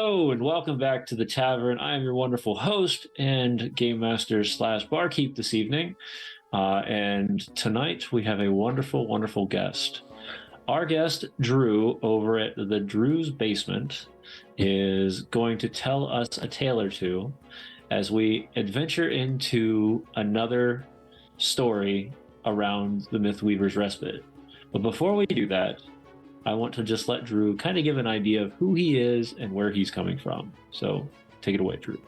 Hello and welcome back to the Tavern. I am your wonderful host and game master slash barkeep this evening. And tonight we have a wonderful, wonderful guest. Our guest, Drew, over at the Drew's Basement, is going to tell us a tale or two as we adventure into another story around the Mythweaver's Respite. But before we do that, I want to just let Drew kind of give an idea of who he is and where he's coming from. So take it away, Drew.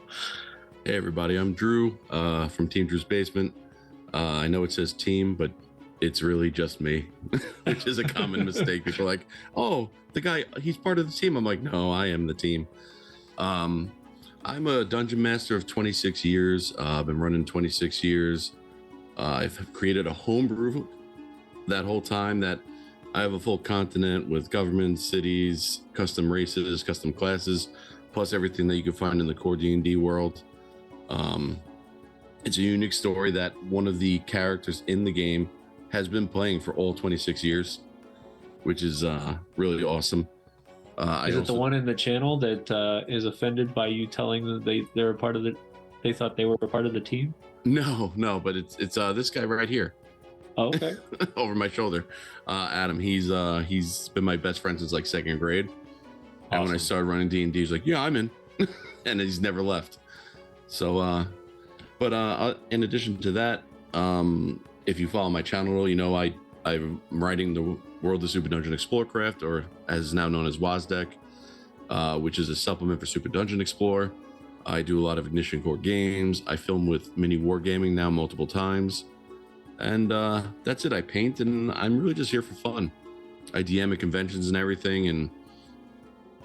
Hey, everybody. I'm Drew from Team Drew's Basement. I know it says team, but it's really just me, which is a common mistake. People are like, oh, the guy, he's part of the team. I'm like, no, I am the team. I'm a dungeon master of 26 years. I've been running 26 years. I've created a homebrew that whole time that I have a full continent with governments, cities, custom races, custom classes, plus everything that you can find in the core D&D world. It's a unique story that one of the characters in the game has been playing for all 26 years, which is really awesome. Is it the one in the channel that is offended by you telling them they're a part of they thought they were a part of the team? No, but it's this guy right here. Oh, okay. Over my shoulder. Adam, he's been my best friend since like second grade. Awesome. And when I started running D&D, he's like, yeah, I'm in. And he's never left. So, but in addition to that, if you follow my channel, you know I'm writing the World of Super Dungeon Explorecraft, or as now known as WASDEC, which is a supplement for Super Dungeon Explorer. I do a lot of Ignition Core games. I film with Mini Wargaming now multiple times. And that's it. I paint, and I'm really just here for fun. I DM at conventions and everything, and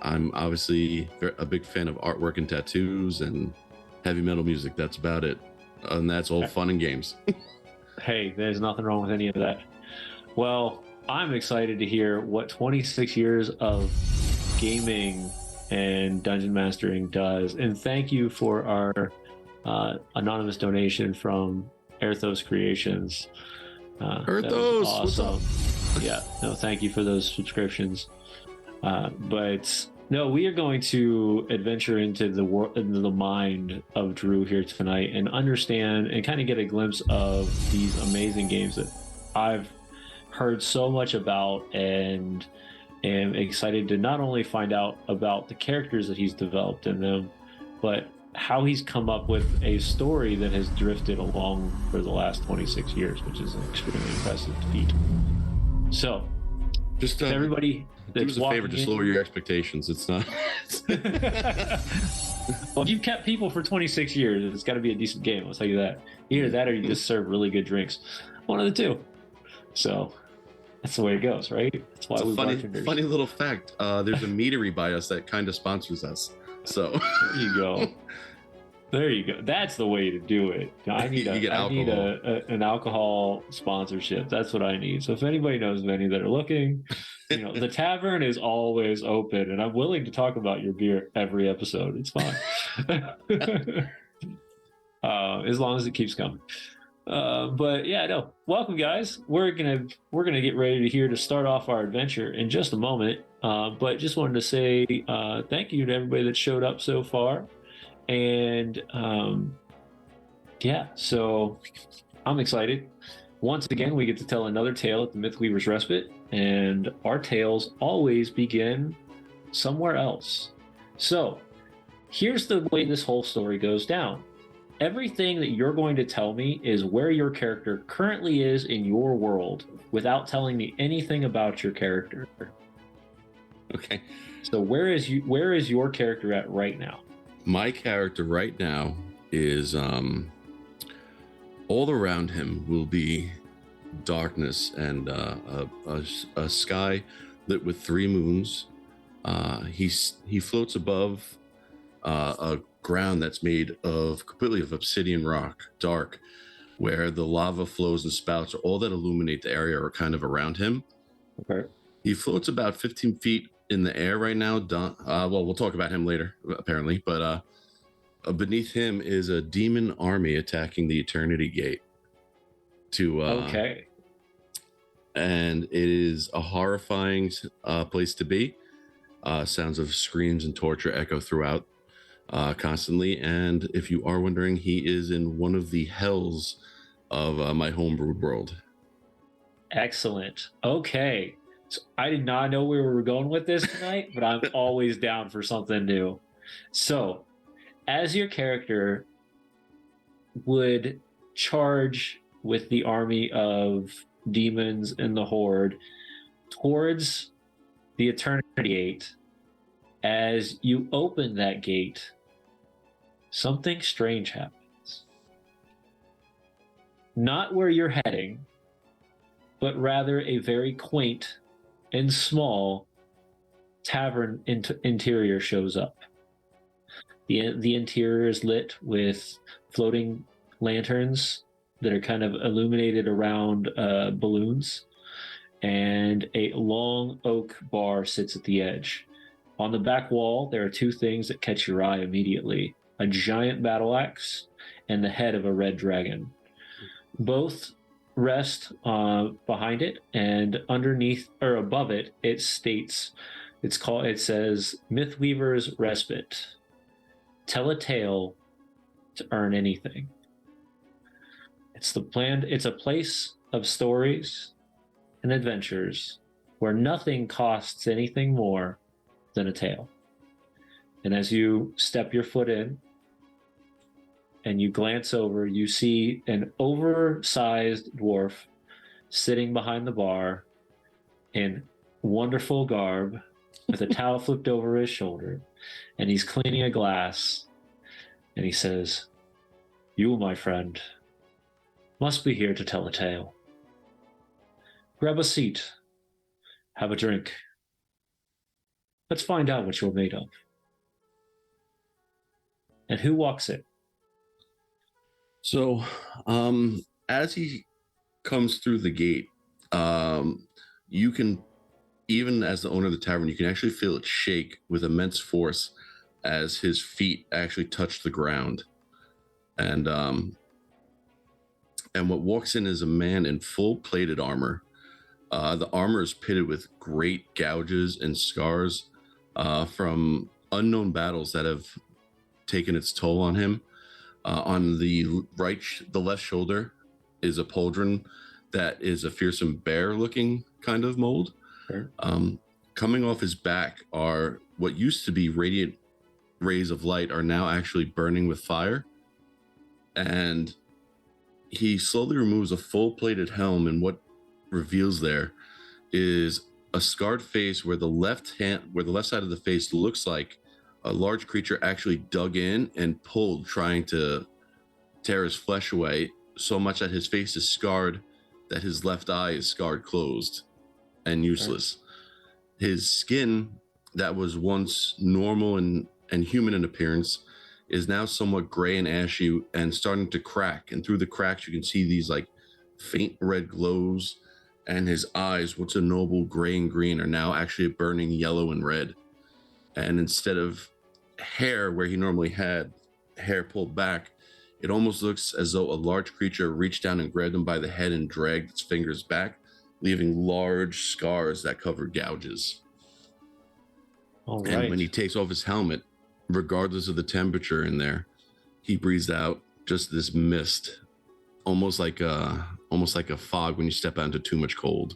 I'm obviously a big fan of artwork and tattoos and heavy metal music. That's about it. And that's all fun and games. Hey, there's nothing wrong with any of that. Well, I'm excited to hear what 26 years of gaming and dungeon mastering does. And thank you for our anonymous donation from Erthos Creations. Erthos, awesome. Yeah, no, thank you for those subscriptions. But no, we are going to adventure into the mind of Drew here tonight and understand and kind of get a glimpse of these amazing games that I've heard so much about, and am excited to not only find out about the characters that he's developed in them, but how he's come up with a story that has drifted along for the last 26 years, which is an extremely impressive feat. So, just everybody do us a favor, just lower your expectations. It's not. Well, you've kept people for 26 years. It's got to be a decent game. I'll tell you that. Either that, or you just serve really good drinks. One of the two. So that's the way it goes, right? That's why we funny little fact. There's a meadery by us that kind of sponsors us. So there you go. There you go. That's the way to do it. I need an alcohol sponsorship. That's what I need. So if anybody knows of any that are looking, you know, the tavern is always open, and I'm willing to talk about your beer every episode. It's fine. As long as it keeps coming. But yeah, no. Welcome, guys. We're gonna get ready to start off our adventure in just a moment. But just wanted to say thank you to everybody that showed up so far. And yeah, so I'm excited. Once again, we get to tell another tale at the Mythweaver's Respite, and our tales always begin somewhere else. So here's the way this whole story goes down. Everything that you're going to tell me is where your character currently is in your world without telling me anything about your character. Okay. So where is your character at right now? My character right now is all around him will be darkness and a sky lit with 3 moons. He floats above a ground that's made completely of obsidian rock, dark, where the lava flows and spouts are all that illuminate the area are kind of around him. Okay. He floats about 15 feet in the air right now. Well, we'll talk about him later, apparently, but beneath him is a demon army attacking the Eternity Gate. Okay. And it is a horrifying place to be. Sounds of screams and torture echo throughout constantly. And if you are wondering, he is in one of the hells of my homebrewed world. Excellent. Okay. So I did not know where we were going with this tonight, but I'm always down for something new. So, as your character would charge with the army of demons in the horde towards the Eternity Gate, as you open that gate, something strange happens. Not where you're heading, but rather a very quaint and small tavern interior shows up. The interior is lit with floating lanterns that are kind of illuminated around balloons, and a long oak bar sits at the edge. On the back wall, there are two things that catch your eye immediately: a giant battle axe and the head of a red dragon. Both rest behind it, and underneath or above it, it states, it says Mythweaver's Respite. Tell a tale to earn anything. It's a place of stories and adventures where nothing costs anything more than a tale. And as you step your foot in and you glance over, you see an oversized dwarf sitting behind the bar in wonderful garb with a towel flipped over his shoulder, and he's cleaning a glass, and he says, "You, my friend, must be here to tell a tale. Grab a seat, have a drink. Let's find out what you're made of." And who walks in? So, as he comes through the gate, you can, even as the owner of the tavern, you can actually feel it shake with immense force as his feet actually touch the ground. And what walks in is a man in full plated armor. The armor is pitted with great gouges and scars from unknown battles that have taken its toll on him. On the left shoulder is a pauldron that is a fearsome bear-looking kind of mold. Sure. Coming off his back are what used to be radiant rays of light are now actually burning with fire. And he slowly removes a full-plated helm, and what reveals there is a scarred face where the left side of the face looks like a large creature actually dug in and pulled, trying to tear his flesh away, so much that his face is scarred that his left eye is scarred closed and useless. Right. His skin, that was once normal and human in appearance, is now somewhat gray and ashy and starting to crack. And through the cracks, you can see these like faint red glows. And his eyes, once a noble gray and green, are now actually burning yellow and red. And instead of hair, where he normally had hair pulled back, it almost looks as though a large creature reached down and grabbed him by the head and dragged its fingers back, leaving large scars that cover gouges. All right. And when he takes off his helmet, regardless of the temperature in there, he breathes out just this mist, almost like a fog when you step out into too much cold.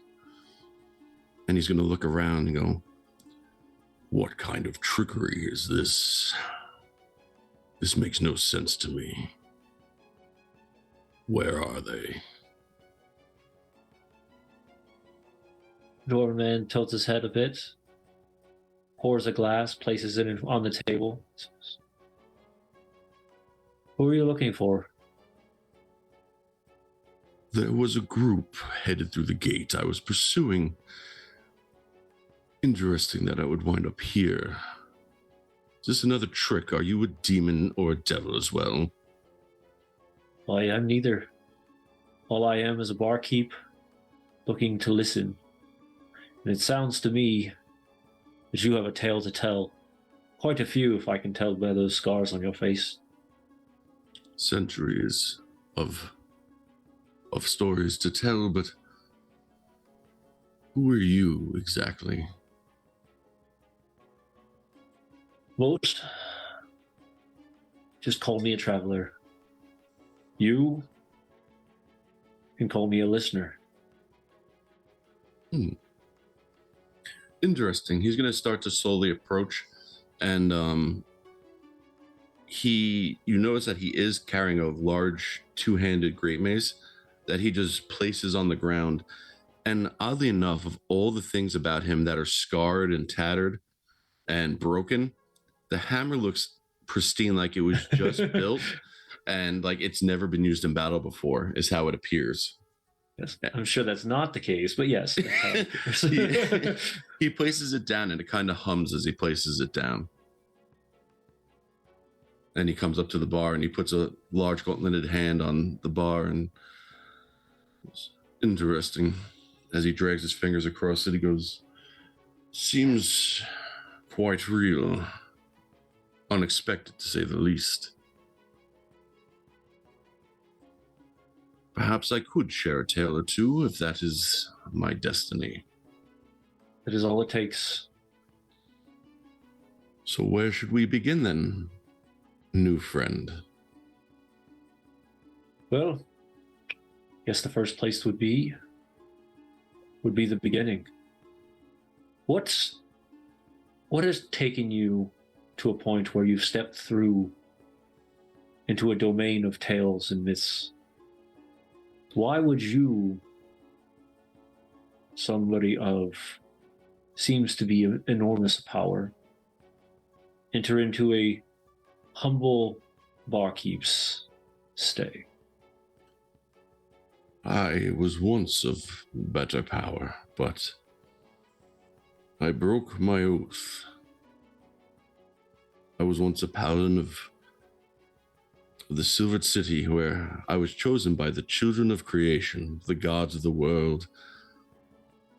And he's going to look around and go, "What kind of trickery is this? This makes no sense to me. Where are they?" Doorman tilts his head a bit, pours a glass, places it on the table. "Who are you looking for?" "There was a group headed through the gate I was pursuing. Interesting that I would wind up here. Is this another trick? Are you a demon or a devil as well?" "Well, I am neither. All I am is a barkeep looking to listen. And it sounds to me that you have a tale to tell. Quite a few, if I can tell by those scars on your face." "Centuries of stories to tell, but who are you exactly?" Most just call me a traveler. You can call me a listener. Interesting. He's going to start to slowly approach, and you notice that he is carrying a large two-handed great mace that he just places on the ground. And oddly enough, of all the things about him that are scarred and tattered and broken, the hammer looks pristine, like it was just built and like it's never been used in battle before, is how it appears. Yes, I'm sure that's not the case, but yes. He places it down and it kind of hums as he places it down. And he comes up to the bar and he puts a large gauntleted hand on the bar, and it's interesting. As he drags his fingers across it, he goes, "Seems quite real. Unexpected, to say the least. Perhaps I could share a tale or two if that is my destiny." That is all it takes. So where should we begin then, new friend? Well, I guess the first place would be the beginning. What has taken you to a point where you've stepped through into a domain of tales and myths? Why would you, somebody of seems to be enormous power, enter into a humble barkeep's stay? I was once of better power, but I broke my oath. I was once a paladin of the Silvered City, where I was chosen by the children of creation, the gods of the world,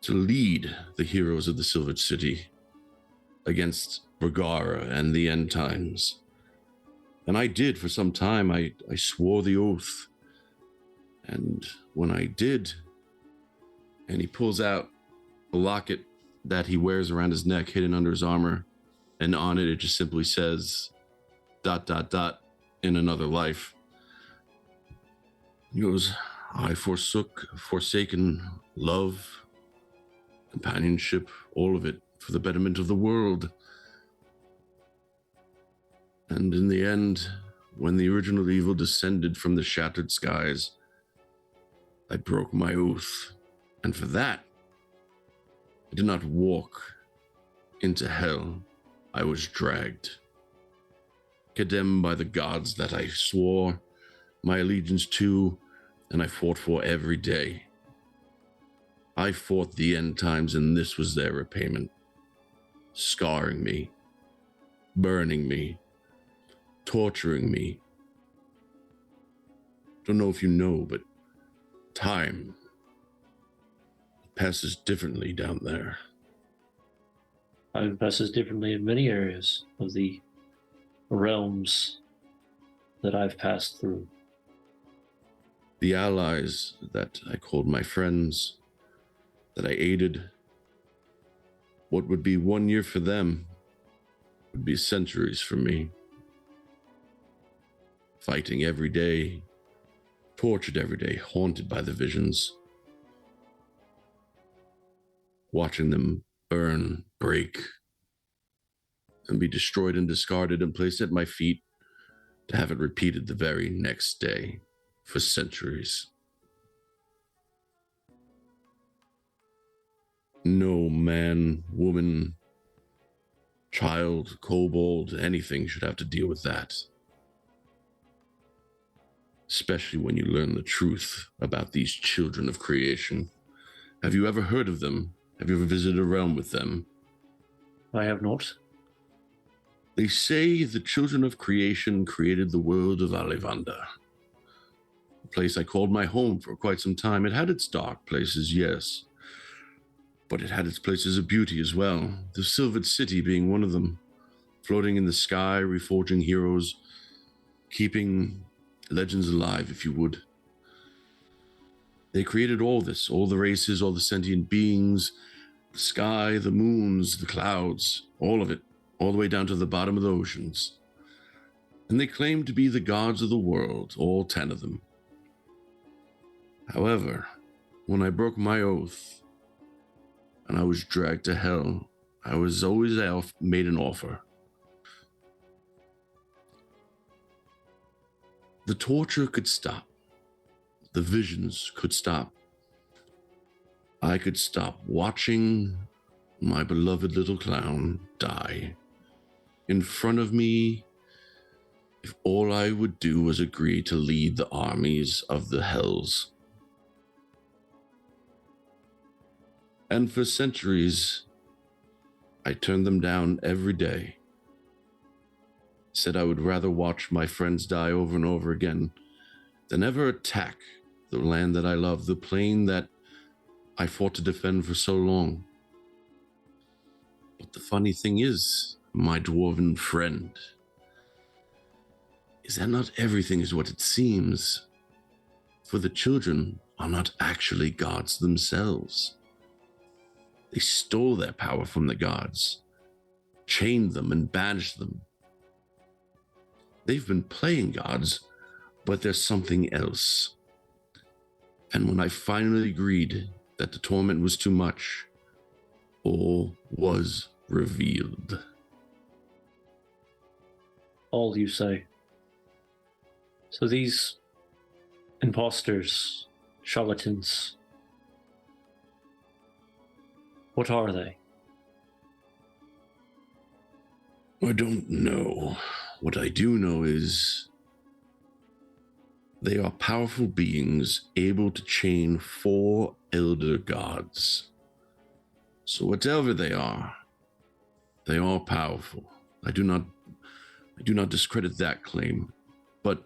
to lead the heroes of the Silvered City against Vergara and the end times. And I did for some time. I swore the oath. And when I did, and he pulls out a locket that he wears around his neck, hidden under his armor, and on it just simply says ... in another life. He goes, "I forsaken love, companionship, all of it, for the betterment of the world. And in the end, when the original evil descended from the shattered skies, I broke my oath. And for that, I did not walk into hell. I was dragged, condemned by the gods that I swore my allegiance to, and I fought for every day. I fought the end times, and this was their repayment. Scarring me, burning me, torturing me. Don't know if you know, but time passes differently down there." Time passes differently in many areas of the realms that I've passed through. The allies that I called my friends, that I aided, what would be 1 year for them would be centuries for me. Fighting every day, tortured every day, haunted by the visions. Watching them burn, break, and be destroyed and discarded and placed at my feet to have it repeated the very next day for centuries. No man, woman, child, kobold, anything should have to deal with that. Especially when you learn the truth about these children of creation. Have you ever heard of them? Have you ever visited a realm with them? I have not. They say the children of creation created the world of Ollivander, a place I called my home for quite some time. It had its dark places, yes, but it had its places of beauty as well, the Silvered City being one of them, floating in the sky, reforging heroes, keeping legends alive, if you would. They created all this, all the races, all the sentient beings, the sky, the moons, the clouds, all of it, all the way down to the bottom of the oceans. And they claimed to be the gods of the world, all 10 of them. However, when I broke my oath and I was dragged to hell, I was always made an offer. The torture could stop. The visions could stop. I could stop watching my beloved little clown die in front of me if all I would do was agree to lead the armies of the hells. And for centuries, I turned them down every day. Said I would rather watch my friends die over and over again than ever attack the land that I love, the plane that I fought to defend for so long. But the funny thing is, my dwarven friend, is that not everything is what it seems. For the children are not actually gods themselves. They stole their power from the gods, chained them and banished them. They've been playing gods, but there's something else. And when I finally agreed that the torment was too much, all was revealed. All you say. So these imposters, charlatans, what are they? I don't know. What I do know is they are powerful beings able to chain 4 elder gods. So whatever they are powerful. I do not discredit that claim, but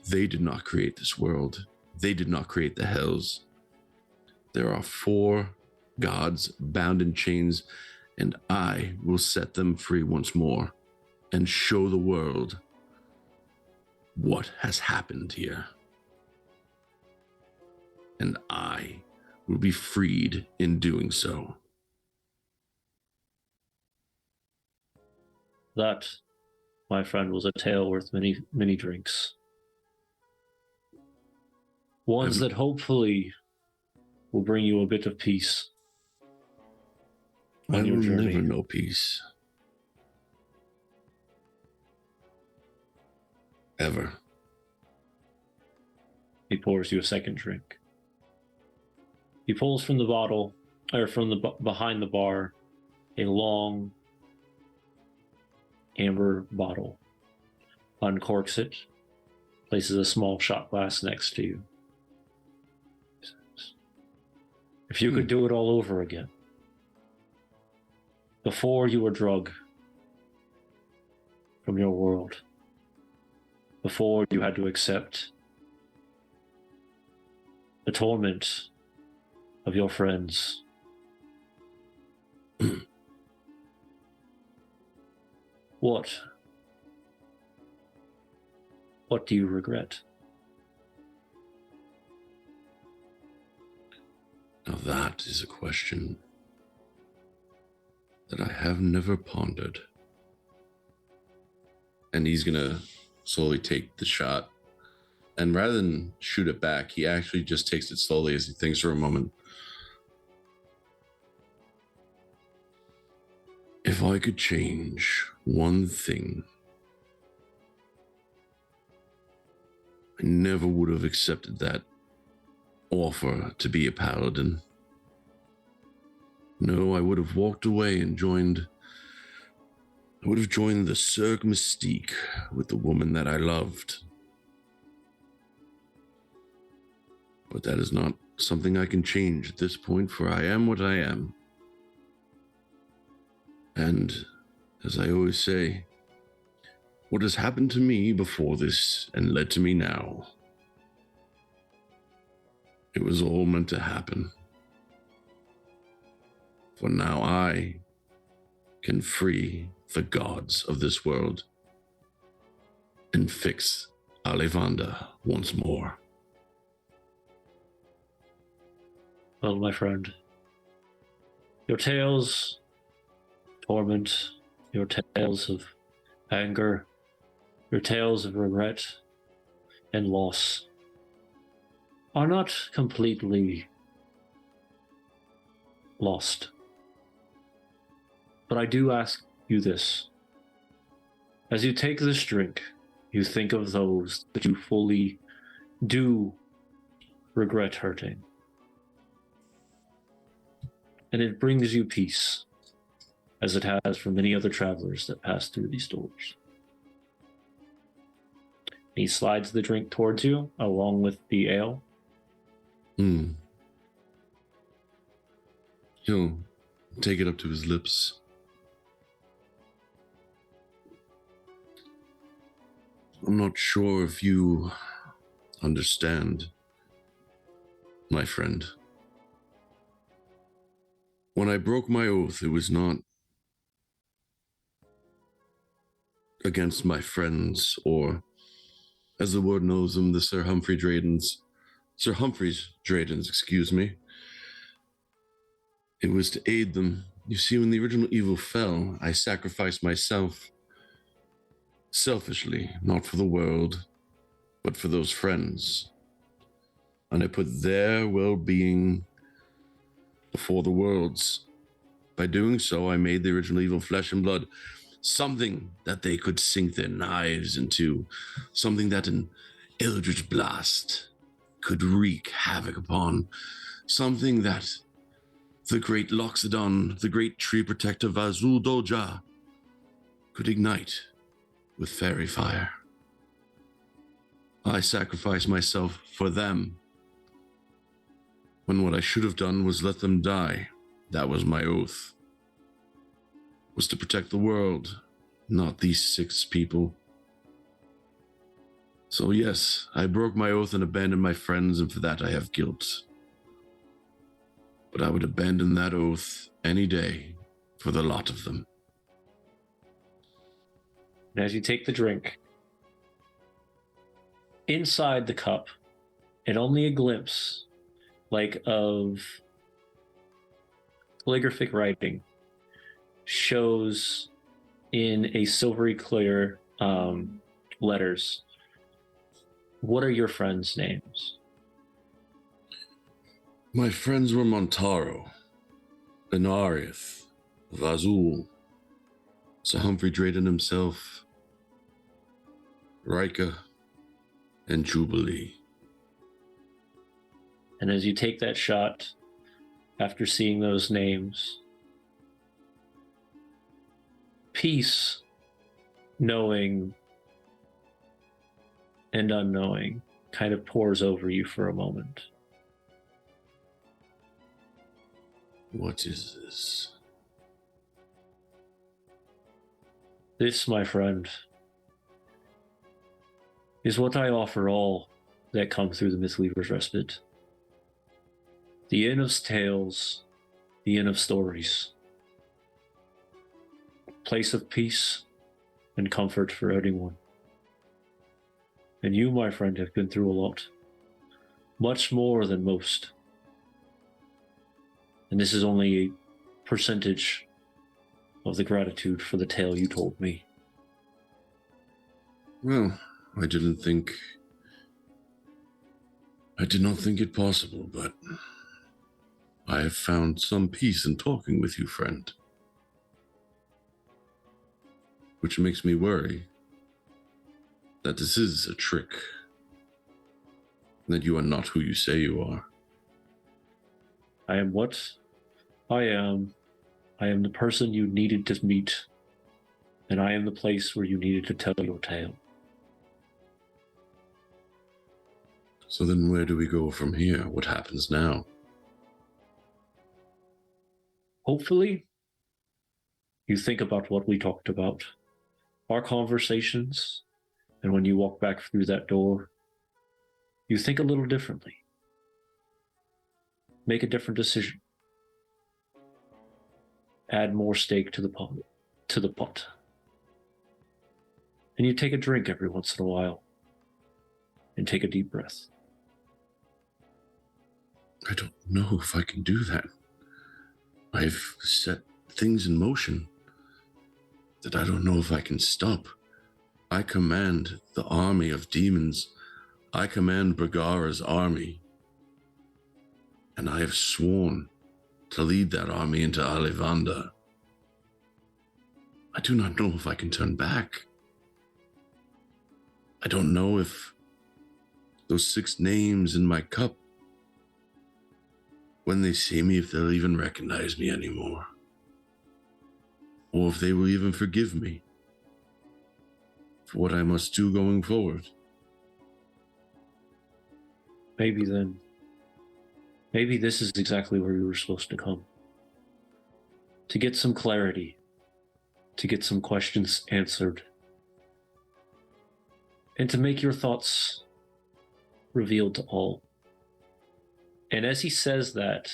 they did not create this world. They did not create the hells. There are 4 gods bound in chains, and I will set them free once more and show the world what has happened here. And I will be freed in doing so. That, my friend, was a tale worth many, many drinks. Ones that hopefully will bring you a bit of peace on your journey. I will never know peace. Ever. He pours you a second drink. He pulls from the bottle, or from the behind the bar, a long amber bottle, uncorks it, places a small shot glass next to you. If you could do it all over again, before you were drug from your world, before you had to accept the torment of your friends, what do you regret? Now that is a question that I have never pondered. And he's gonna slowly take the shot, and rather than shoot it back, he actually just takes it slowly as he thinks for a moment. If I could change one thing, I never would have accepted that offer to be a paladin. No, I would have walked away and joined the Cirque Mystique with the woman that I loved. But that is not something I can change at this point, for I am what I am. And as I always say, what has happened to me before this and led to me now, it was all meant to happen. For now I can free the gods of this world and fix Alevanda once more. Well, my friend, your tales, torment, your tales of anger, your tales of regret and loss are not completely lost. But I do ask you this. As you take this drink, you think of those that you fully do regret hurting. And it brings you peace, as it has for many other travelers that pass through these doors. He slides the drink towards you, along with the ale. He'll take it up to his lips. I'm not sure if you understand, my friend. When I broke my oath, it was not against my friends, or, as the world knows them, the Sir Humphreys Draytons, excuse me. It was to aid them. You see, when the original evil fell, I sacrificed myself selfishly, not for the world, but for those friends. And I put their well-being before the world's. By doing so, I made the original evil flesh and blood something that they could sink their knives into, something that an eldritch blast could wreak havoc upon, something that the great Loxodon, the great tree protector Vazul Doja, could ignite with fairy fire. I sacrificed myself for them, when what I should have done was let them die. That was my oath. Was to protect the world, not these 6 people. So yes, I broke my oath and abandoned my friends, and for that I have guilt. But I would abandon that oath any day for the lot of them. And as you take the drink, inside the cup, and only a glimpse, of calligraphic writing, shows in a silvery clear letters. What are your friends' names? My friends were Montaro, Benarieth, Vazul, Sir Humphrey Drayton himself, Rika, and Jubilee. And as you take that shot, after seeing those names, peace, knowing and unknowing, kind of pours over you for a moment. What is this? This, my friend, is what I offer all that come through the Mythweaver's Respite. The Inn of Tales, the Inn of Stories. Place of peace and comfort for anyone. And you, my friend, have been through a lot. Much more than most. And this is only a percentage of the gratitude for the tale you told me. Well, I did not think it possible, but I have found some peace in talking with you, friend. Which makes me worry that this is a trick, that you are not who you say you are. I am what I am. I am the person you needed to meet, and I am the place where you needed to tell your tale. So then where do we go from here? What happens now? Hopefully, you think about what we talked about, our conversations, and when you walk back through that door, you think a little differently. Make a different decision. Add more steak to the pot. And you take a drink every once in a while and take a deep breath. I don't know if I can do that. I've set things in motion. that I don't know if I can stop. I command the army of demons. I command Bagara's army. And I have sworn to lead that army into Alevanda. I do not know if I can turn back. I don't know if those 6 names in my cup, when they see me, if they'll even recognize me anymore. Or if they will even forgive me for what I must do going forward. Maybe then. Maybe this is exactly where you were supposed to come. To get some clarity. To get some questions answered. And to make your thoughts revealed to all. And as he says that,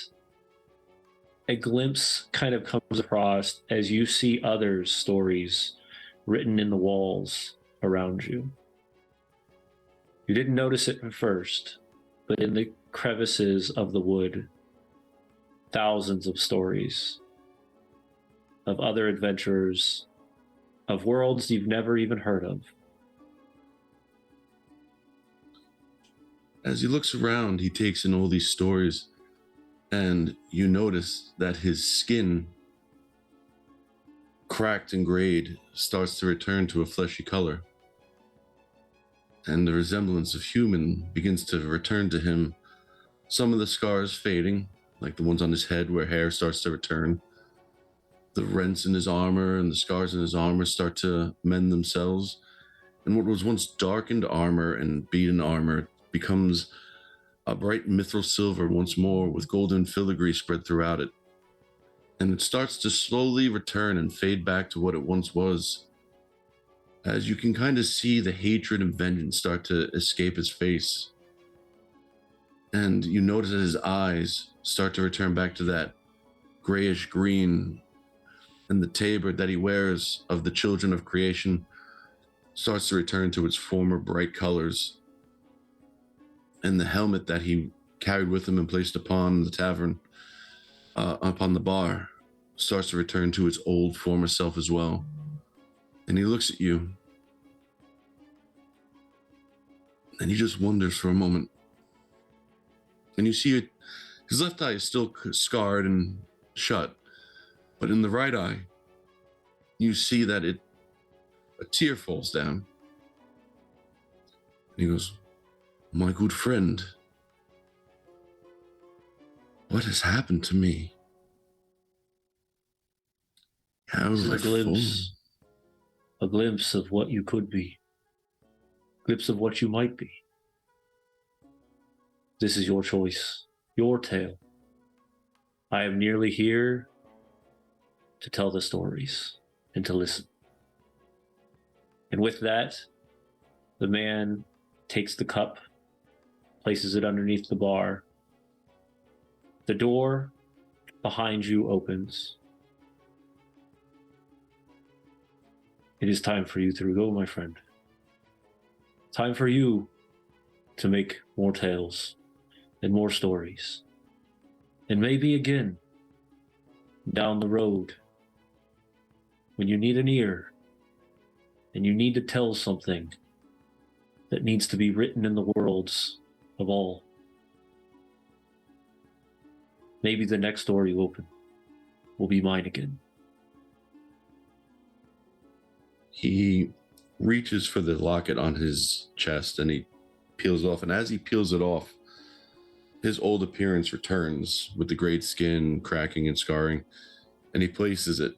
a glimpse kind of comes across as you see others' stories written in the walls around you. You didn't notice it at first, but in the crevices of the wood, thousands of stories of other adventurers, of worlds you've never even heard of. As he looks around, he takes in all these stories, and you notice that his skin, cracked and grayed, starts to return to a fleshy color. And the resemblance of human begins to return to him. Some of the scars fading, like the ones on his head where hair starts to return. The rents in his armor and the scars in his armor start to mend themselves. And what was once darkened armor and beaten armor becomes a bright mithril silver once more with golden filigree spread throughout it. And it starts to slowly return and fade back to what it once was. As you can kind of see the hatred and vengeance start to escape his face. And you notice that his eyes start to return back to that grayish green, and the tabard that he wears of the children of creation starts to return to its former bright colors. And the helmet that he carried with him and placed upon the tavern, upon the bar, starts to return to its old former self as well. And he looks at you, and he just wonders for a moment. And you see it, his left eye is still scarred and shut, but in the right eye, you see that a tear falls down. And he goes, "My good friend, what has happened to me? How This is have I fallen?" a glimpse of what you could be, a glimpse of what you might be. This is your choice, your tale. I am merely here to tell the stories and to listen. And with that, the man takes the cup, places it underneath the bar. The door behind you opens. It is time for you to go, my friend. Time for you to make more tales and more stories. And maybe again, down the road, when you need an ear and you need to tell something that needs to be written in the worlds of all, maybe the next door you open will be mine again. He reaches for the locket on his chest and he peels off. And as he peels it off, his old appearance returns with the grayed skin, cracking and scarring. And he places it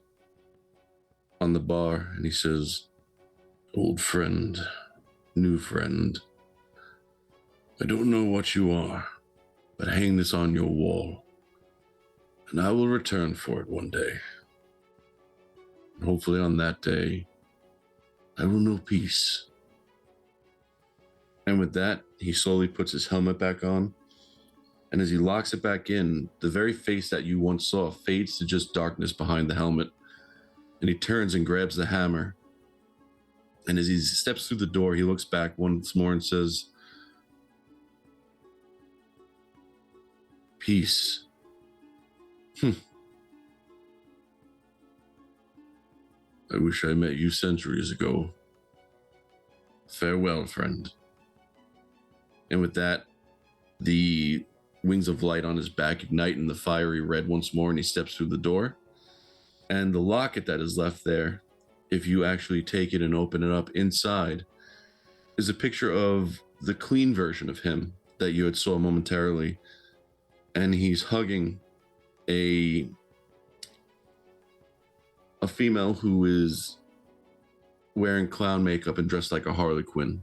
on the bar and he says, "Old friend, new friend, I don't know what you are, but hang this on your wall, and I will return for it one day. And hopefully on that day, I will know peace." And with that, he slowly puts his helmet back on. And as he locks it back in, the very face that you once saw fades to just darkness behind the helmet. And he turns and grabs the hammer. And as he steps through the door, he looks back once more and says, "Peace. I wish I met you centuries ago. Farewell, friend. And with that, the wings of light on his back ignite in the fiery red once more, and he steps through the door. And the locket that is left there, if you actually take it and open it up, inside is a picture of the clean version of him that you had saw momentarily. And he's hugging a female who is wearing clown makeup and dressed like a Harley Quinn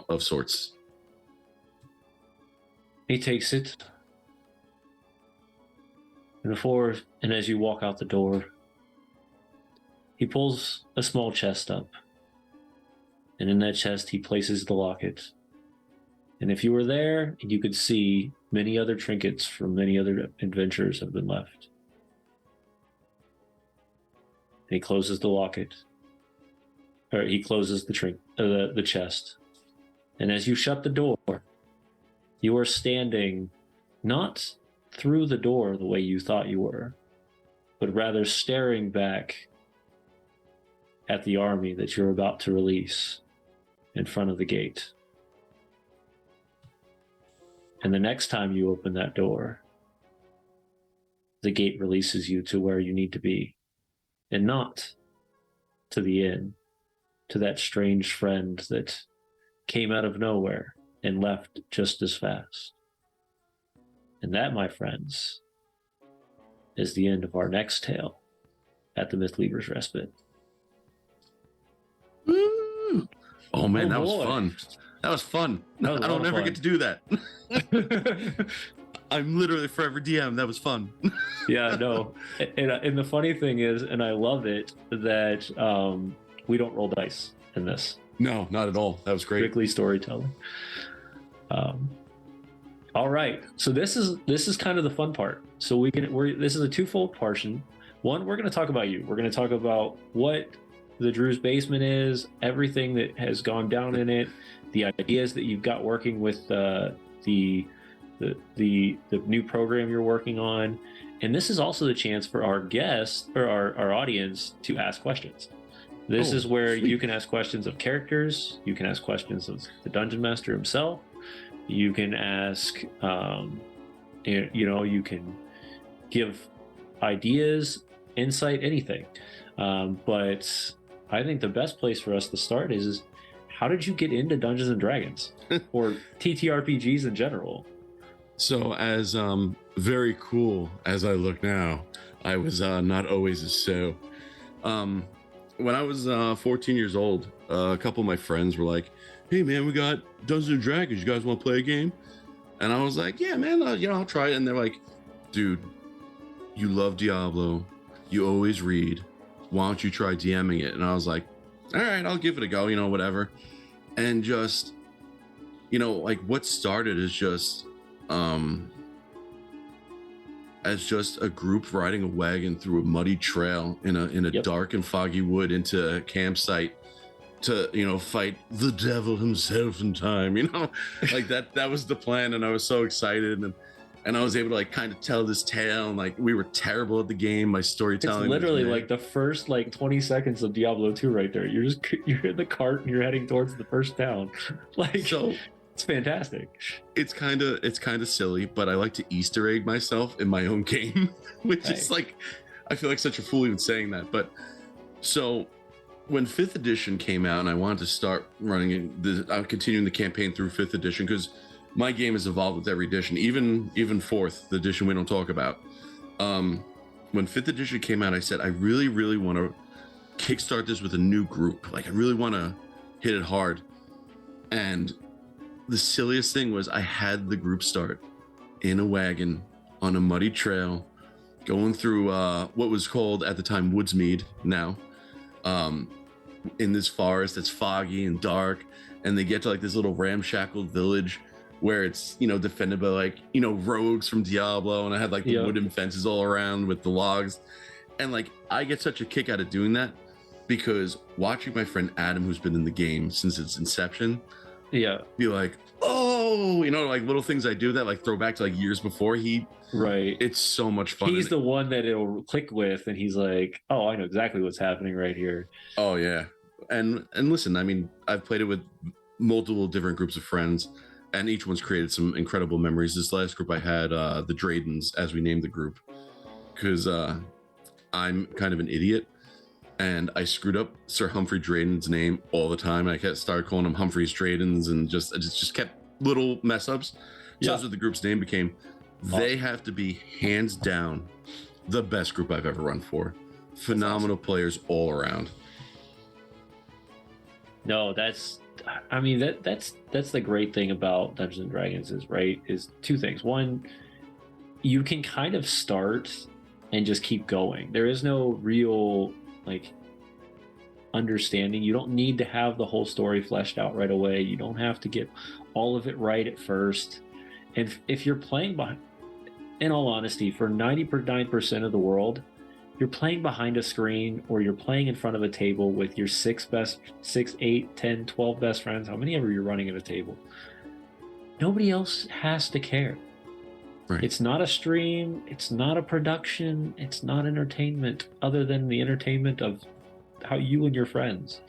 of sorts. He takes it, and as you walk out the door, he pulls a small chest up, and in that chest he places the locket. And if you were there, you could see many other trinkets from many other adventures have been left. And he closes the locket, or he closes the chest. And as you shut the door, you are standing not through the door the way you thought you were, but rather staring back at the army that you're about to release in front of the gate. And the next time you open that door, the gate releases you to where you need to be, and not to the inn, to that strange friend that came out of nowhere and left just as fast. And that, my friends, is the end of our next tale at the Mythleaver's Respite. Woo! Oh man, that was fun. That was fun. I don't ever get to do that. I'm literally forever DM. That was fun. Yeah, no. And the funny thing is, and I love it, that we don't roll dice in this. No, not at all. That was great. Strictly storytelling. All right. So this is kind of the fun part. So this is a twofold portion. One, we're going to talk about you. We're going to talk about what the Drew's Basement is, everything that has gone down in it, the ideas that you've got working with the new program you're working on. And this is also the chance for our guests or our audience to ask questions. This is where you can ask questions of characters. You can ask questions of the Dungeon Master himself. You can ask, you can give ideas, insight, anything. But I think the best place for us to start is how did you get into Dungeons and Dragons or TTRPGs in general? So as very cool as I look now, I was not always as so. When I was 14 years old, a couple of my friends were like, "Hey man, we got Dungeons and Dragons. You guys want to play a game?" And I was like, "Yeah, man, I'll try it." And they're like, "Dude, you love Diablo. You always read. Why don't you try DMing it?" And I was like, "All right, I'll give it a go. Whatever." And just, like what started is just, as just a group riding a wagon through a muddy trail in a dark and foggy wood into a campsite to fight the devil himself in time, like that was the plan. And I was so excited, and I was able to kind of tell this tale, and we were terrible at the game. My storytelling, it's literally like the first 20 seconds of Diablo 2 right there. You're in the cart and you're heading towards the first town. So it's fantastic. It's kind of silly, but I like to Easter egg myself in my own game, which is I feel like such a fool even saying that. But so when 5th edition came out and I wanted to start running I'm continuing the campaign through 5th edition, because my game has evolved with every edition, even 4th, the edition we don't talk about. When 5th edition came out, I said, I really, really want to kickstart this with a new group. I really want to hit it hard. And the silliest thing was I had the group start in a wagon on a muddy trail going through what was called at the time Woodsmead now, in this forest that's foggy and dark, and they get to this little ramshackled village where it's defended by rogues from Diablo, and I had the wooden fences all around with the logs, and I get such a kick out of doing that because watching my friend Adam, who's been in the game since its inception, be like, "Oh no, like little things I do that like throw back to like years before. Right. It's so much fun. He's the one that it'll click with, and he's like, "Oh, I know exactly what's happening right here." Oh yeah, and listen, I mean, I've played it with multiple different groups of friends, and each one's created some incredible memories. This last group I had, the Dradens, as we named the group, because I'm kind of an idiot, and I screwed up Sir Humphrey Draden's name all the time. I started calling him Humphreys Dradens, and just kept little mess ups. So that's what the group's name became. Awesome. They have to be hands down the best group I've ever run for. Phenomenal players all around. No, that's the great thing about Dungeons and Dragons is two things. One, you can kind of start and just keep going. There is no real like understanding. You don't need to have the whole story fleshed out right away. You don't have to get all of it right at first. And if you're playing in all honesty, for 99% of the world, you're playing behind a screen or you're playing in front of a table with your 6, 8, 10, 12 best friends, how many ever you're running at a table. Nobody else has to care. Right. It's not a stream. It's not a production. It's not entertainment other than the entertainment of how you and your friends.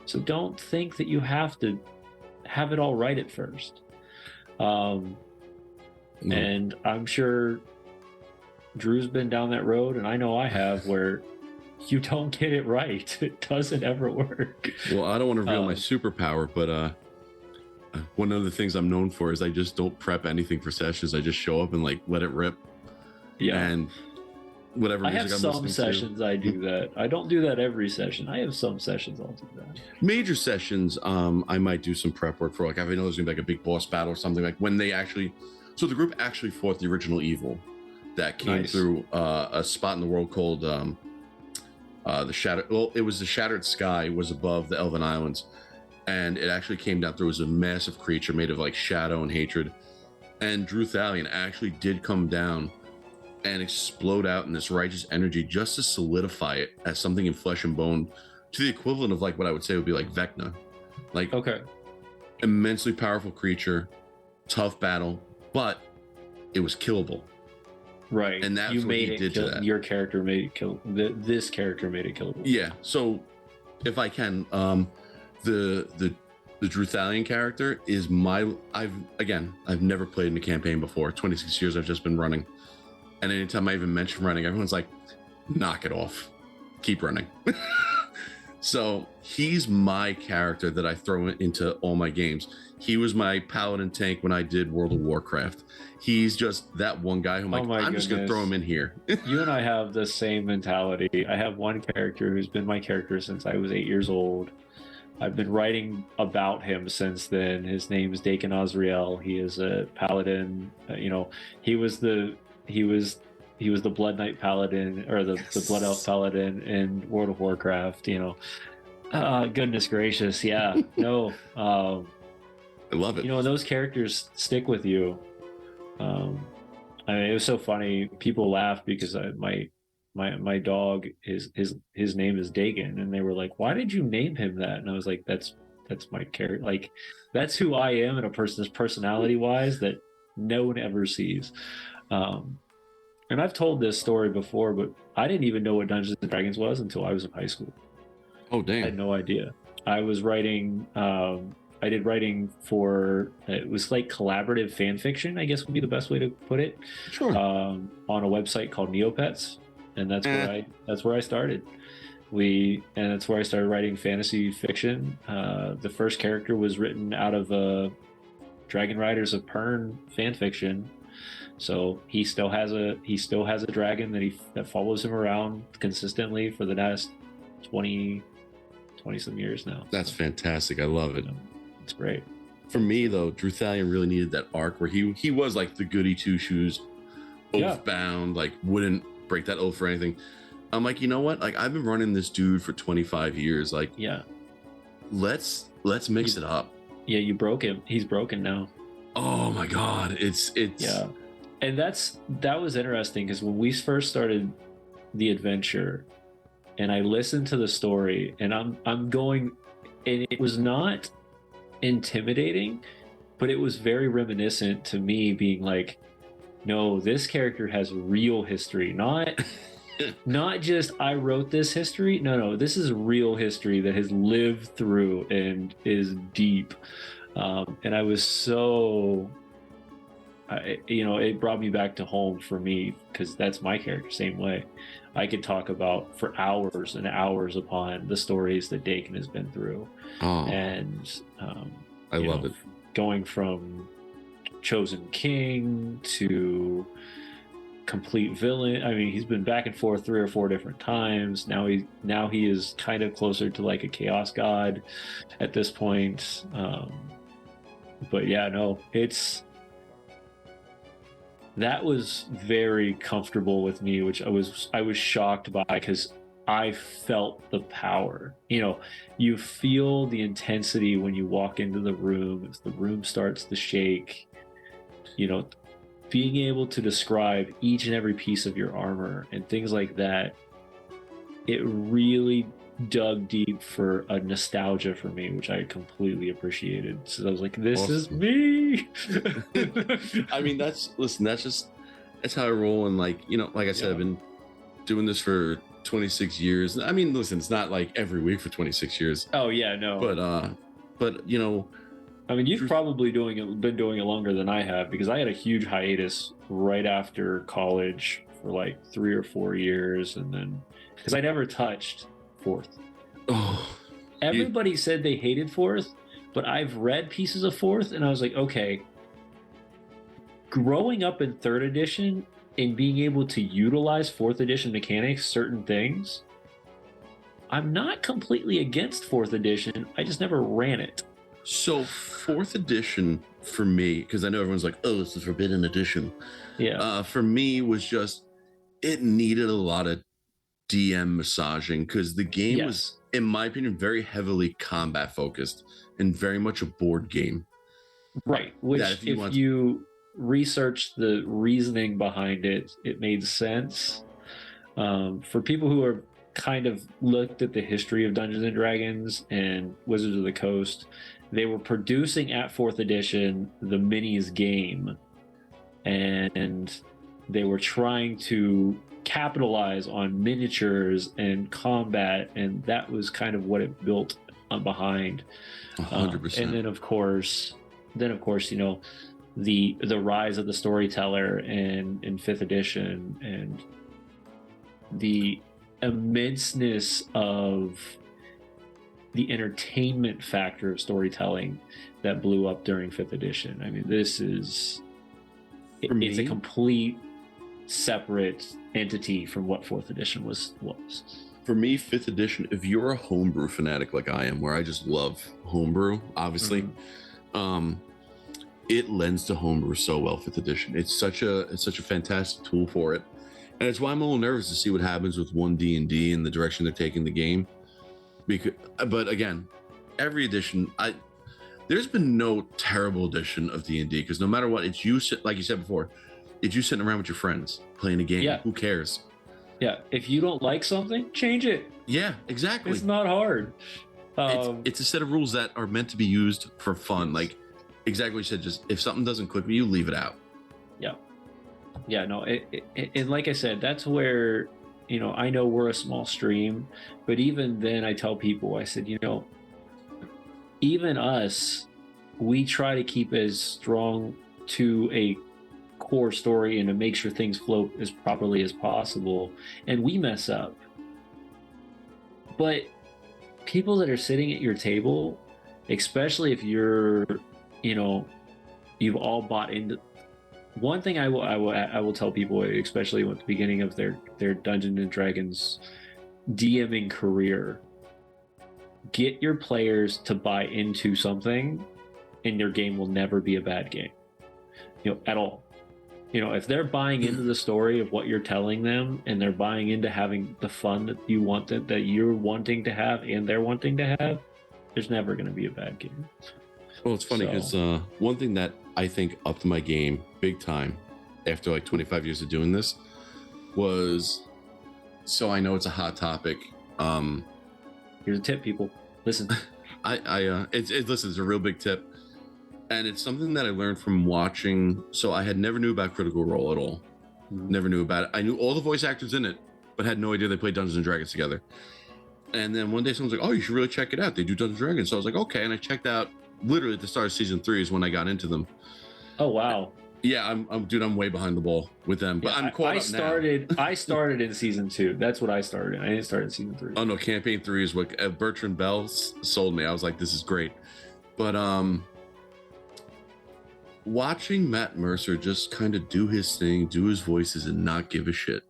So don't think that you have to have it all right at first. And I'm sure Drew's been down that road, and I know I have, where you don't get it right. It doesn't ever work. Well, I don't want to reveal my superpower, but one of the things I'm known for is I just don't prep anything for sessions. I just show up and like let it rip. Yeah. And whatever music I'm listening to. I have some sessions I do that. I don't do that every session. I have some sessions I'll do that. Major sessions, I might do some prep work for, like, if I know there's gonna be like a big boss battle or something, like when they actually, so the group actually fought the original evil that came through a spot in the world called the Shattered. Well, it was the Shattered Sky was above the Elven Islands, and it actually came down. There was a massive creature made of like shadow and hatred, and Drew Thalion actually did come down and explode out in this righteous energy just to solidify it as something in flesh and bone, to the equivalent of like what I would say would be like Vecna, like immensely powerful creature, tough battle, but it was killable. Right. And that's what he did to that. Your character made it kill. This character made it killable. Yeah. So, if I can, the Drew Thalion character is I've never played in a campaign before. 26 years I've just been running, and anytime I even mention running, everyone's like, "Knock it off, keep running." So he's my character that I throw into all my games. He was my paladin tank when I did World of Warcraft. He's just that one guy who I'm just going to throw him in here. You and I have the same mentality. I have one character who's been my character since I was 8 years old. I've been writing about him since then. His name is Dakin Azrael. He is a paladin. He was the Blood Knight paladin, or the Blood Elf paladin in World of Warcraft. Goodness gracious, yeah. No, I love it. Those characters stick with you. I mean, it was so funny. People laugh because my dog his name is Dagon, and they were like, "Why did you name him that?" And I was like, "That's my character. Like, that's who I am in a person's personality wise that no one ever sees." And I've told this story before, but I didn't even know what Dungeons and Dragons was until I was in high school. Oh, damn. I had no idea. I was writing, I did writing for, it was like collaborative fan fiction, I guess would be the best way to put it. Sure. On a website called Neopets. And that's where I started. And that's where I started writing fantasy fiction. The first character was written out of Dragon Riders of Pern fan fiction. So he still has a dragon that follows him around consistently for the last 20 some years now. That's fantastic. I love it. It's great. For me though, Drew Thalion really needed that arc where he was like the goody two shoes, oath bound, like wouldn't break that oath for anything. I'm like, you know what? Like, I've been running this dude for 25 years. Like, let's mix it up. Yeah, you broke him. He's broken now. Oh my God. It's yeah. And that was interesting because when we first started the adventure and I listened to the story and I'm going, and it was not intimidating. but it was very reminiscent to me, being like, no, this character has real history, not just I wrote this history. No, this is real history that has lived through and is deep. And I was so, it brought me back to home for me, because that's my character, same way. I could talk about for hours and hours upon the stories that Dakin has been through. And I love it. Going from chosen king to complete villain. I mean, he's been back and forth 3 or 4 different times. Now he is kind of closer to like a chaos god at this point. But yeah, no, that was very comfortable with me, which I was shocked by, because I felt the power. You feel the intensity when you walk into the room, if the room starts to shake. Being able to describe each and every piece of your armor and things like that, it really dug deep for a nostalgia for me, which I completely appreciated. So I was like, this is me. I mean, that's how I roll. And like I said, I've been doing this for 26 years. I mean, listen, it's not like every week for 26 years. Oh yeah, no. But I mean, you've probably been doing it longer than I have, because I had a huge hiatus right after college for like 3 or 4 years, and then because I never touched 4th. Everybody said they hated 4th, but I've read pieces of 4th, and I was like, okay, growing up in 3rd edition and being able to utilize 4th edition mechanics, certain things, I'm not completely against 4th edition. I just never ran it. So 4th edition for me, because I know everyone's like, oh, it's the Forbidden Edition. Yeah. For me was just, it needed a lot of DM massaging, because the game was, in my opinion, very heavily combat focused and very much a board game. Right. Which if you research the reasoning behind it, it made sense. For people who are kind of looked at the history of Dungeons and Dragons and Wizards of the Coast, they were producing at 4th edition the minis game, and they were trying to capitalize on miniatures and combat, and that was kind of what it built behind. 100%. And then of course the rise of the storyteller in 5th edition, and the immenseness of the entertainment factor of storytelling that blew up during 5th edition. I mean, it's a complete separate entity from what 4th edition was. For me, 5th edition, if you're a homebrew fanatic like I am, where I just love homebrew, obviously, it lends to homebrew so well. 5th edition, it's such a fantastic tool for it, and it's why I'm a little nervous to see what happens with 1D&D and the direction they're taking the game. But again, every edition, there's been no terrible edition of D&D, because no matter what, it's you, like you said before, it's you sitting around with your friends playing a game. Yeah. Who cares? Yeah. If you don't like something, change it. Yeah, exactly. It's not hard. It's a set of rules that are meant to be used for fun. Like exactly what you said. Just if something doesn't click with you, leave it out. Yeah. No. And like I said, that's where, I know we're a small stream, but even then I tell people, I said, even us, we try to keep as strong to a core story and to make sure things flow as properly as possible, and we mess up. But people that are sitting at your table, especially if you're, you've all bought into. One thing I will tell people, especially at the beginning of their Dungeons and Dragons DMing career, get your players to buy into something, and your game will never be a bad game, at all. If they're buying into the story of what you're telling them, and they're buying into having the fun that you want, that you're wanting to have and they're wanting to have, there's never going to be a bad game. Well, it's funny because one thing that I think upped my game big time after like 25 years of doing this was, so I know it's a hot topic. Here's a tip, people. Listen. It's a real big tip. And it's something that I learned from watching. So I had never knew about Critical Role at all. Never knew about it. I knew all the voice actors in it, but had no idea they played Dungeons and Dragons together. And then one day someone's like, "Oh, you should really check it out. They do Dungeons and Dragons." So I was like, "Okay." And I checked out literally at the start of season 3 is when I got into them. Oh wow. Yeah, I'm way behind the ball with them, but I'm caught up now. I started in season 2. That's what I started. I didn't start in season 3. Oh no, campaign 3 is what Bertrand Bell sold me. I was like, this is great. But watching Matt Mercer just kind of do his thing, do his voices, and not give a shit.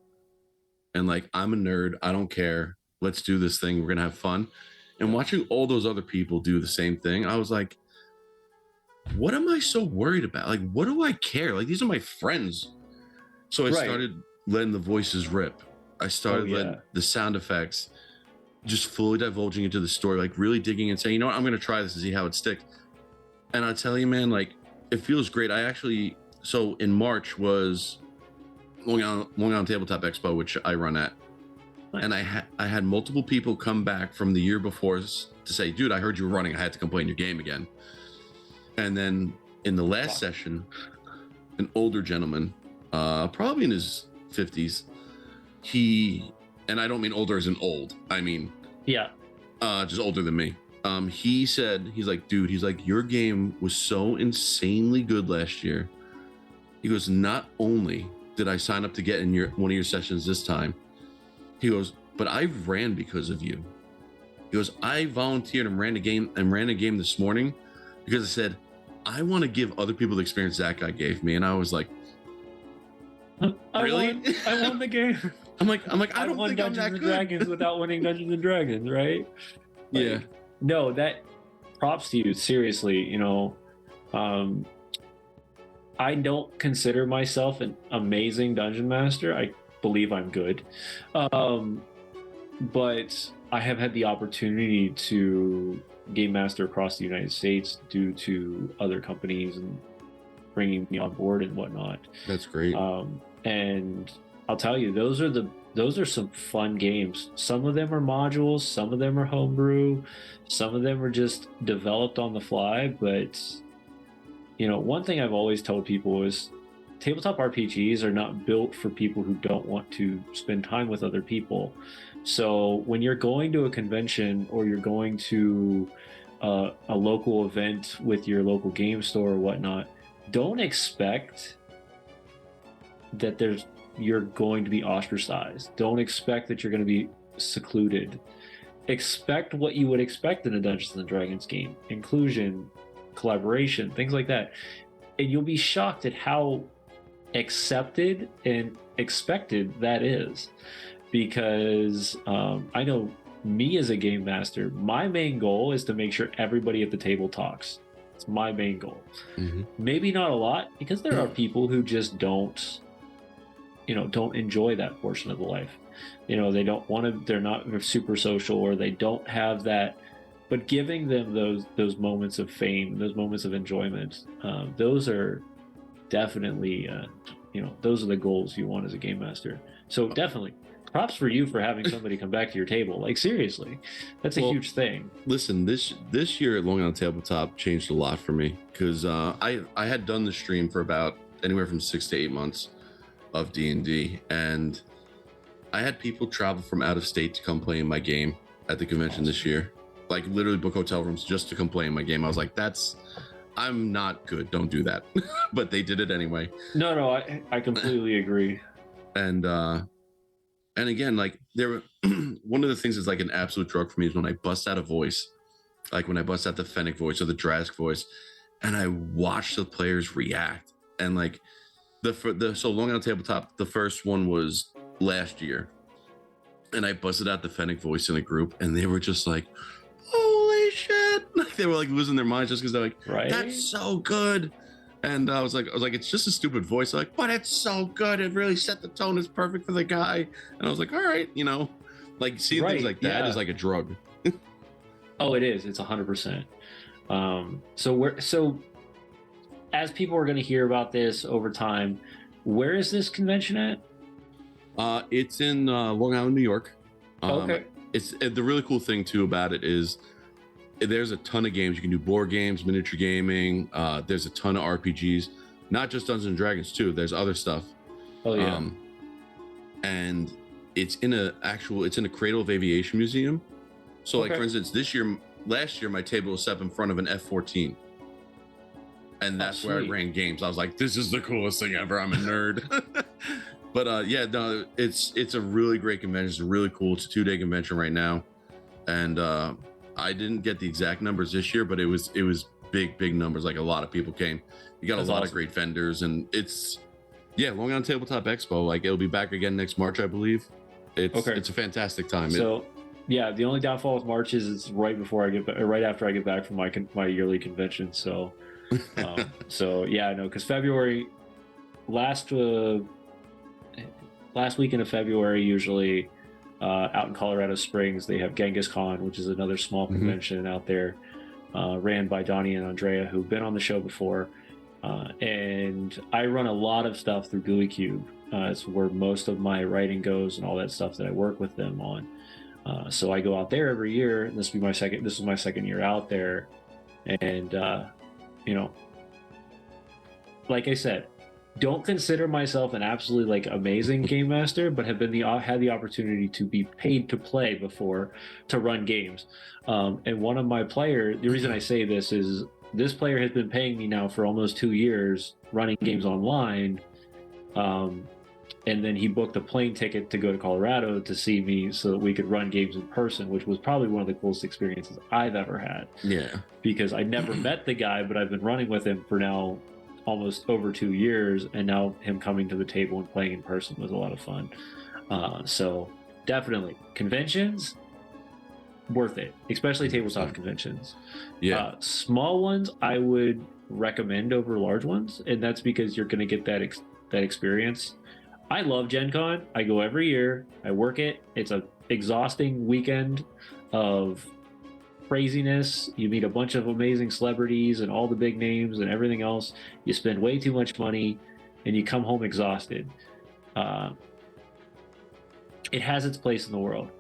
And like, I'm a nerd. I don't care. Let's do this thing. We're gonna have fun. And watching all those other people do the same thing, I was like, what am I so worried about? Like, what do I care? Like, these are my friends. So I started letting the voices rip. I started letting the sound effects, just fully divulging into the story, like really digging and saying, you know what, I'm going to try this and see how it sticks. And I tell you, man, like, it feels great. So in March was Long Island Tabletop Expo, which I run at. Nice. And I had multiple people come back from the year before to say, dude, I heard you were running. I had to come play in your game again. And then in the last session, an older gentleman, probably in his 50s, and I don't mean older as in old, I mean, just older than me. He said, he's like, dude, he's like, your game was so insanely good last year. He goes, not only did I sign up to get in one of your sessions this time, he goes, but I ran because of you. He goes, I volunteered and ran a game this morning because I said, I want to give other people the experience that guy gave me. And I was like, really? I won the game. I'm like, I don't think I'm that good. Dungeons and Dragons without winning Dungeons and Dragons, right? Like, yeah. No, that props to you. Seriously, you know, I don't consider myself an amazing dungeon master. I believe I'm good. But I have had the opportunity to game master across the United States due to other companies and bringing me on board and whatnot. That's great. And I'll tell you, those are some fun games. Some of them are modules, some of them are homebrew, some of them are just developed on the fly. But you know, one thing I've always told people is tabletop RPGs are not built for people who don't want to spend time with other people. So when you're going to a convention or you're going to a local event with your local game store or whatnot, don't expect that you're going to be ostracized. Don't expect that you're going to be secluded. Expect what you would expect in a Dungeons and Dragons game: inclusion, collaboration, things like that. And you'll be shocked at how accepted and expected that is. Because I know me as a game master, my main goal is to make sure everybody at the table talks. It's my main goal. Mm-hmm. Maybe not a lot, because there are people who just don't enjoy that portion of the life. You know, they don't want to, they're not super social, or they don't have that. But giving them those moments of fame, those moments of enjoyment, those are definitely, those are the goals you want as a game master. So definitely, props for you for having somebody come back to your table. Like, seriously, that's a huge thing. Listen, this year at Long Island Tabletop changed a lot for me, because I had done the stream for about anywhere from 6 to 8 months of D&D, and I had people travel from out of state to come play in my game at the convention this year. Like, literally book hotel rooms just to come play in my game. I was like, I'm not good. Don't do that. But they did it anyway. No, I completely agree. And again, like, one of the things that's like an absolute drug for me is when I bust out a voice, like when I bust out the Fennec voice or the Drask voice, and I watch the players react. And like so Long Island Tabletop, the first one was last year, and I busted out the Fennec voice in a group, and they were just like, holy shit. Like, they were like losing their minds just because they're like, right? That's so good. And I was like, it's just a stupid voice. They're like, but it's so good. It really set the tone. It's perfect for the guy. And I was like, all right, like, seeing things like that is like a drug. Oh, it is. It's 100%. So as people are going to hear about this over time, where is this convention at? It's in Long Island, New York. Okay. It's the really cool thing too about it is there's a ton of games. You can do board games, miniature gaming. There's a ton of RPGs, not just Dungeons and Dragons too. There's other stuff. Oh yeah. And it's in a Cradle of Aviation museum. So like, for instance, last year, my table was set up in front of an F-14. And that's where I ran games. I was like, this is the coolest thing ever. I'm a nerd. But yeah, no, it's a really great convention. It's really cool. It's a 2-day convention right now. And I didn't get the exact numbers this year, but it was big numbers. Like, a lot of people came. You got a lot of great vendors, and it's Long Island Tabletop Expo. Like, it'll be back again next March, I believe. It's a fantastic time. So yeah, the only downfall with March is it's right after I get back from my yearly convention. So so yeah, no, because February, last weekend of February, usually out in Colorado Springs, they have Genghis Khan, which is another small convention out there, ran by Donnie and Andrea, who've been on the show before. And I run a lot of stuff through GUI Cube. It's where most of my writing goes and all that stuff that I work with them on. So I go out there every year. And this is my second year out there. And, like I said, don't consider myself an absolutely like amazing game master, but have had the opportunity to be paid to play before, to run games. And one of my players, the reason I say this is this player has been paying me now for almost 2 years running games online. And then he booked a plane ticket to go to Colorado to see me so that we could run games in person, which was probably one of the coolest experiences I've ever had. Yeah. Because I never met the guy, but I've been running with him for now almost over 2 years. And now him coming to the table and playing in person was a lot of fun. So definitely conventions, worth it, especially tabletop conventions. Yeah. Small ones I would recommend over large ones. And that's because you're going to get that experience. I love Gen Con. I go every year. I work it. It's an exhausting weekend of craziness. You meet a bunch of amazing celebrities and all the big names and everything else. You spend way too much money and you come home exhausted. It has its place in the world.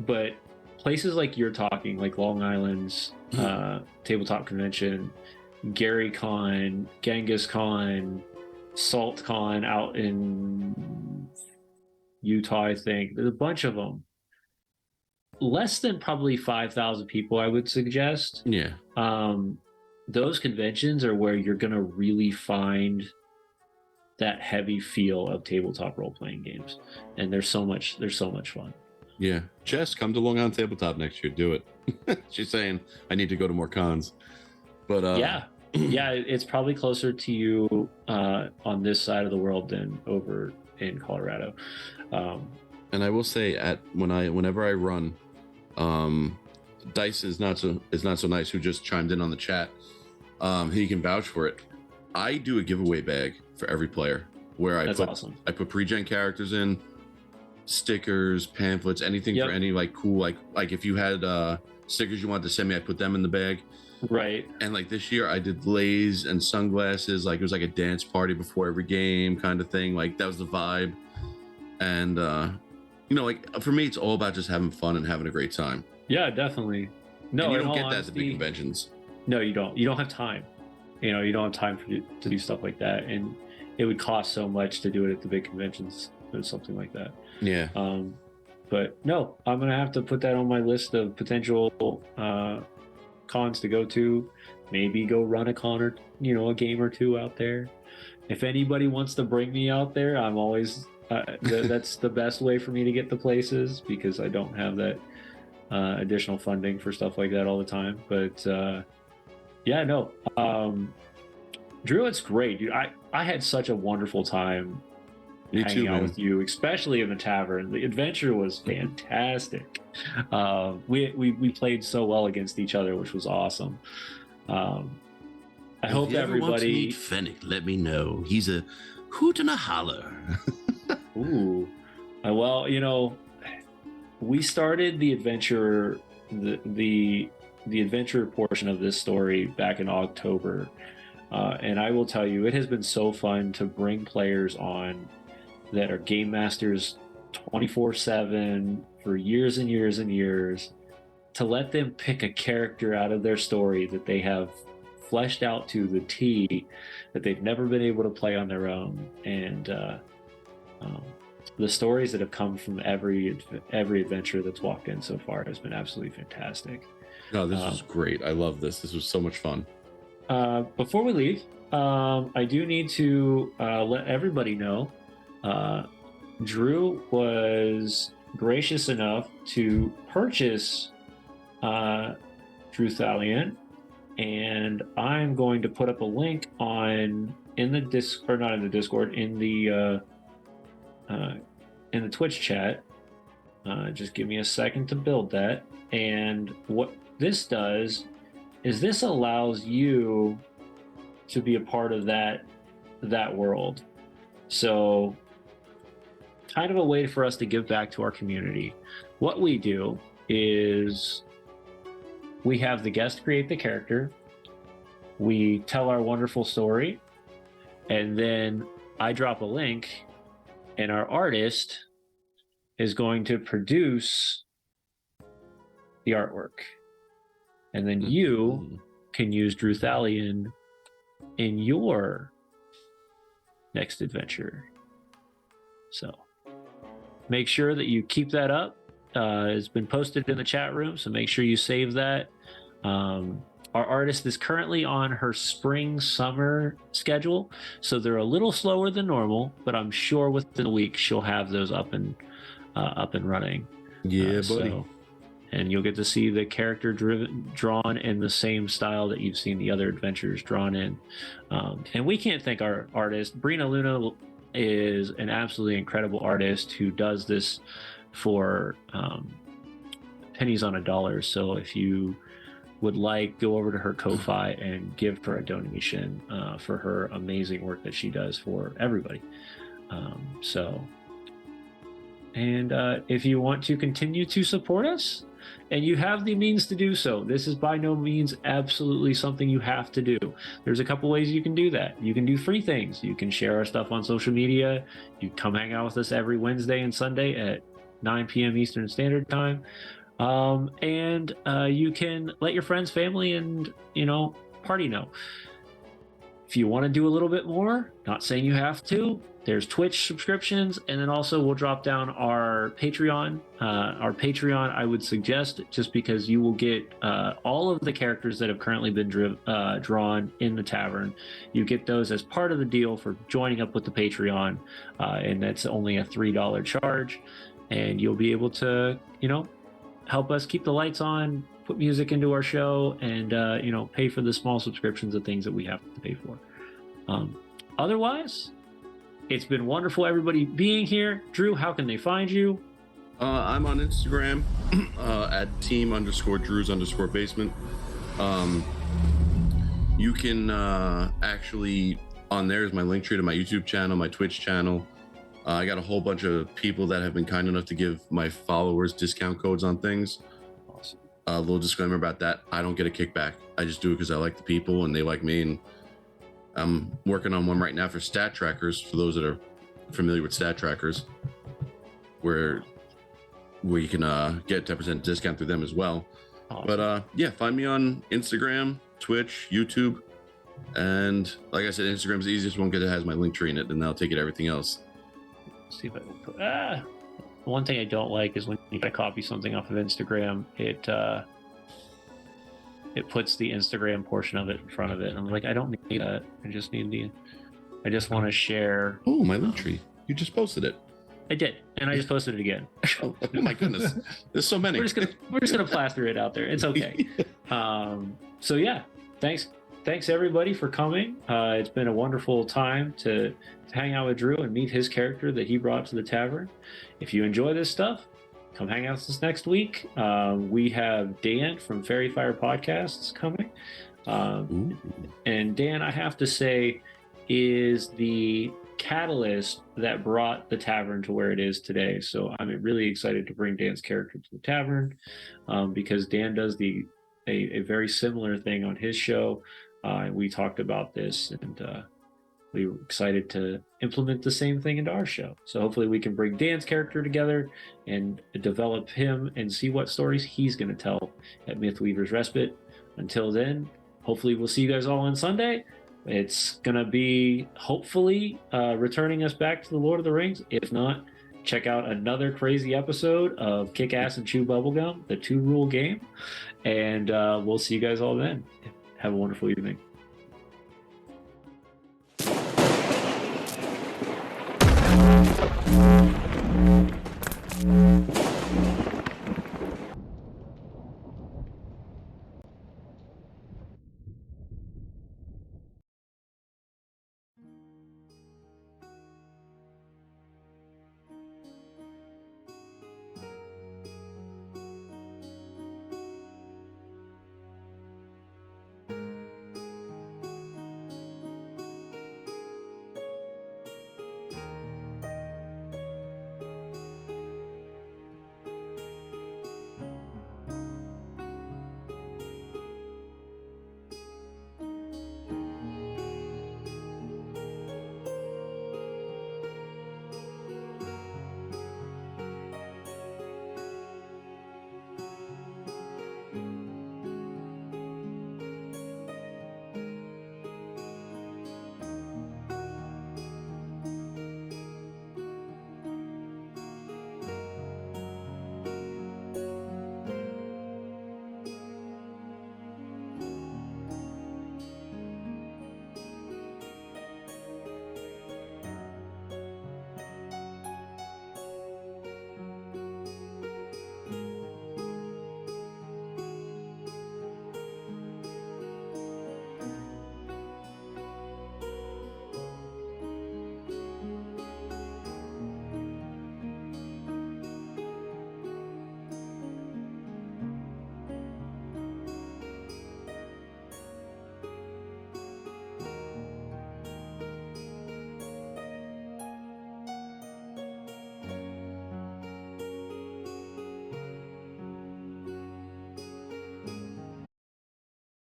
But places like you're talking, like Long Island's Tabletop Convention, Gary Con, Genghis Con, Salt Con out in Utah, I think. There's a bunch of them. Less than probably 5,000 people, I would suggest. Yeah. Those conventions are where you're going to really find that heavy feel of tabletop role-playing games. And there's so much fun. Yeah. Jess, come to Long Island Tabletop next year. Do it. She's saying I need to go to more cons. But yeah, it's probably closer to you on this side of the world than over in Colorado. And I will say, whenever I run, Dice is not so nice, who just chimed in on the chat. He can vouch for it. I do a giveaway bag for every player where I put pre-gen characters in, stickers, pamphlets, anything for any like cool like if you had stickers you wanted to send me, I put them in the bag. Right. And like this year I did leis and sunglasses. Like it was like a dance party before every game kind of thing. Like that was the vibe. And like for me it's all about just having fun and having a great time. Yeah, definitely. No, and you don't get that at the big conventions. No, you don't. You don't have time. You don't have time to do stuff like that, and it would cost so much to do it at the big conventions or something like that. Yeah. But no, I'm gonna have to put that on my list of potential cons to go to. Maybe go run a con or a game or two out there. If anybody wants to bring me out there, I'm always that's the best way for me to get the places, because I don't have that additional funding for stuff like that all the time. But yeah, no, Drew, it's great, dude. I had such a wonderful time hanging out with you, especially in the tavern. The adventure was fantastic. We played so well against each other, which was awesome. I hope if you everybody want to meet Fennec, let me know. He's a hoot and a holler. Ooh, well, we started the adventure, the adventure portion of this story back in October, and I will tell you, it has been so fun to bring players on that are game masters 24/7 for years and years and years, to let them pick a character out of their story that they have fleshed out to the T, that they've never been able to play on their own, and the stories that have come from every adventure that's walked in so far has been absolutely fantastic. No, this was great. I love this. This was so much fun. Before we leave, I do need to let everybody know Drew was gracious enough to purchase Drew Thalion, and I'm going to put up a link in the Twitch chat. Just give me a second to build that. And what this does is this allows you to be a part of that world. So kind of a way for us to give back to our community. What we do is we have the guest create the character, we tell our wonderful story, and then I drop a link, and our artist is going to produce the artwork. And then you can use Drew Thalion in your next adventure. So make sure that you keep that up. It's been posted in the chat room, so make sure you save that. Our artist is currently on her spring-summer schedule, so they're a little slower than normal, but I'm sure within a week she'll have those up and running. Yeah, buddy. And you'll get to see the character drawn in the same style that you've seen the other adventures drawn in. And we can't thank our artist. Brina Luna is an absolutely incredible artist who does this for pennies on a dollar. So if you would like, go over to her Ko-Fi and give her a donation for her amazing work that she does for everybody. If you want to continue to support us, and you have the means to do so, this is by no means absolutely something you have to do. There's a couple ways you can do that. You can do free things. You can share our stuff on social media. You come hang out with us every Wednesday and Sunday at 9 p.m. Eastern Standard Time. And you can let your friends, family, and party know. If you want to do a little bit more, not saying you have to, there's Twitch subscriptions, and then also we'll drop down our Patreon. Our Patreon, I would suggest, just because you will get all of the characters that have currently been drawn in the tavern. You get those as part of the deal for joining up with the Patreon, and that's only a $3 charge. And you'll be able to, help us keep the lights on, put music into our show, and pay for the small subscriptions of things that we have to pay for. Otherwise, it's been wonderful everybody being here. Drew, how can they find you? I'm on Instagram at team_Drews_basement. You can actually, on there is my link tree to my YouTube channel, my Twitch channel. I got a whole bunch of people that have been kind enough to give my followers discount codes on things. Awesome. A little disclaimer about that. I don't get a kickback. I just do it because I like the people and they like me. And I'm working on one right now for stat trackers, for those that are familiar with stat trackers, where you can get 10% discount through them as well. Awesome. But find me on Instagram, Twitch, YouTube. And like I said, Instagram's the easiest one because it has my link tree in it, and that'll take it to everything else. See if I can put one thing I don't like is when you try to copy something off of Instagram, it puts the Instagram portion of it in front of it. And I'm like, I don't need that. I just want to share. Oh, my link tree. You just posted it. I did, and I just posted it again. Oh my goodness. There's so many. We're just gonna plaster it out there. It's okay. So yeah, thanks everybody for coming. It's been a wonderful time to hang out with Drew and meet his character that he brought to the tavern. If you enjoy this stuff, come hang out with us next week. We have Dan from Fairy Fire Podcasts coming. And Dan, I have to say, is the catalyst that brought the tavern to where it is today. So I'm really excited to bring Dan's character to the tavern because Dan does a very similar thing on his show. We talked about this, and we're excited to implement the same thing into our show. So hopefully we can bring Dan's character together and develop him and see what stories he's going to tell at Mythweaver's Respite. Until then, hopefully we'll see you guys all on Sunday. It's going to be hopefully returning us back to the Lord of the Rings. If not, check out another crazy episode of Kick Ass and Chew Bubblegum, the 2-rule game. And we'll see you guys all then. Have a wonderful evening. Thank you.